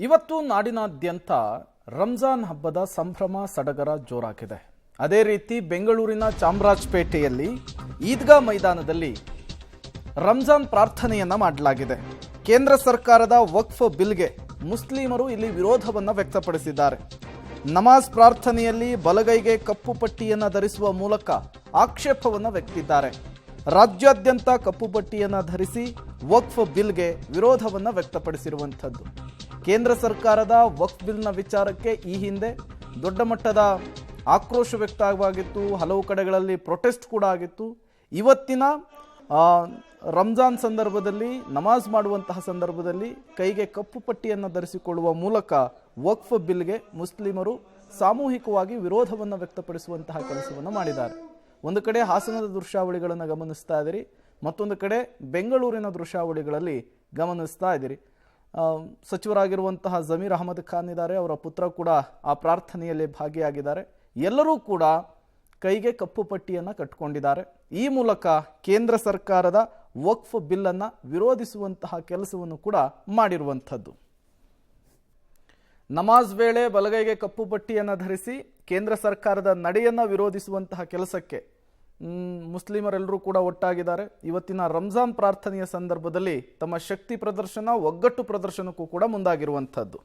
ಇವತ್ತು ನಾಡಿನಾದ್ಯಂತ ರಂಜಾನ್ ಹಬ್ಬದ ಸಂಭ್ರಮ ಸಡಗರ ಜೋರಾಗಿದೆ. ಅದೇ ರೀತಿ ಬೆಂಗಳೂರಿನ ಚಾಮರಾಜಪೇಟೆಯಲ್ಲಿ ಈದ್ಗಾ ಮೈದಾನದಲ್ಲಿ ರಂಜಾನ್ ಪ್ರಾರ್ಥನೆಯನ್ನ ಮಾಡಲಾಗಿದೆ. ಕೇಂದ್ರ ಸರ್ಕಾರದ ವಕ್ಫ್ ಬಿಲ್ಗೆ ಮುಸ್ಲಿಮರು ಇಲ್ಲಿ ವಿರೋಧವನ್ನು ವ್ಯಕ್ತಪಡಿಸಿದ್ದಾರೆ. ನಮಾಜ್ ಪ್ರಾರ್ಥನೆಯಲ್ಲಿ ಬಲಗೈಗೆ ಕಪ್ಪು ಪಟ್ಟಿಯನ್ನು ಧರಿಸುವ ಮೂಲಕ ಆಕ್ಷೇಪವನ್ನು ವ್ಯಕ್ತಿದ್ದಾರೆ. ರಾಜ್ಯಾದ್ಯಂತ ಕಪ್ಪು ಪಟ್ಟಿಯನ್ನು ಧರಿಸಿ ವಕ್ಫ್ ಬಿಲ್ಗೆ ವಿರೋಧವನ್ನು ವ್ಯಕ್ತಪಡಿಸಿರುವಂಥದ್ದು. ಕೇಂದ್ರ ಸರ್ಕಾರದ ವಕ್ಫ್ ಬಿಲ್ನ ವಿಚಾರಕ್ಕೆ ಈ ಹಿಂದೆ ದೊಡ್ಡ ಮಟ್ಟದ ಆಕ್ರೋಶ ವ್ಯಕ್ತವಾಗಿತ್ತು. ಹಲವು ಕಡೆಗಳಲ್ಲಿ ಪ್ರೊಟೆಸ್ಟ್ ಕೂಡ ಆಗಿತ್ತು. ಇವತ್ತಿನ ರಂಜಾನ್ ಸಂದರ್ಭದಲ್ಲಿ ನಮಾಜ್ ಮಾಡುವಂತಹ ಸಂದರ್ಭದಲ್ಲಿ ಕೈಗೆ ಕಪ್ಪು ಪಟ್ಟಿಯನ್ನು ಧರಿಸಿಕೊಳ್ಳುವ ಮೂಲಕ ವಕ್ಫ್ ಬಿಲ್ಗೆ ಮುಸ್ಲಿಮರು ಸಾಮೂಹಿಕವಾಗಿ ವಿರೋಧವನ್ನು ವ್ಯಕ್ತಪಡಿಸುವಂತಹ ಕೆಲಸವನ್ನು ಮಾಡಿದ್ದಾರೆ. ಒಂದು ಕಡೆ ಹಾಸನದ ದೃಶ್ಯಾವಳಿಗಳನ್ನು ಗಮನಿಸ್ತಾ ಇದ್ದೀರಿ, ಮತ್ತೊಂದು ಕಡೆ ಬೆಂಗಳೂರಿನ ದೃಶ್ಯಾವಳಿಗಳಲ್ಲಿ ಗಮನಿಸ್ತಾ ಇದ್ದೀರಿ. ಸಚಿವರಾಗಿರುವಂತಹ ಜಮೀರ್ ಅಹಮದ್ ಖಾನ್ ಇದ್ದಾರೆ, ಅವರ ಪುತ್ರ ಕೂಡ ಆ ಪ್ರಾರ್ಥನೆಯಲ್ಲಿ ಭಾಗಿಯಾಗಿದ್ದಾರೆ. ಎಲ್ಲರೂ ಕೂಡ ಕೈಗೆ ಕಪ್ಪು ಪಟ್ಟಿಯನ್ನು ಕಟ್ಟಿಕೊಂಡಿದ್ದಾರೆ. ಈ ಮೂಲಕ ಕೇಂದ್ರ ಸರ್ಕಾರದ ವಕ್ಫ್ ಬಿಲ್ಲನ್ನು ವಿರೋಧಿಸುವಂತಹ ಕೆಲಸವನ್ನು ಕೂಡ ಮಾಡಿರುವಂಥದ್ದು. ನಮಾಜ್ ವೇಳೆ ಬಲಗೈಗೆ ಕಪ್ಪು ಪಟ್ಟಿಯನ್ನು ಧರಿಸಿ ಕೇಂದ್ರ ಸರ್ಕಾರದ ನಡೆಯನ್ನು ವಿರೋಧಿಸುವಂತಹ ಕೆಲಸಕ್ಕೆ ಮುಸ್ಲಿಮರೆಲ್ಲರೂ ಕೂಡ ಒಟ್ಟಾಗಿದ್ದಾರೆ. ಇವತ್ತಿನ ರಂಜಾನ್ ಪ್ರಾರ್ಥನೆಯ ಸಂದರ್ಭದಲ್ಲಿ ತಮ್ಮ ಶಕ್ತಿ ಪ್ರದರ್ಶನ, ಒಗ್ಗಟ್ಟು ಪ್ರದರ್ಶನಕ್ಕೂ ಕೂಡ ಮುಂದಾಗಿರುವಂಥದ್ದು.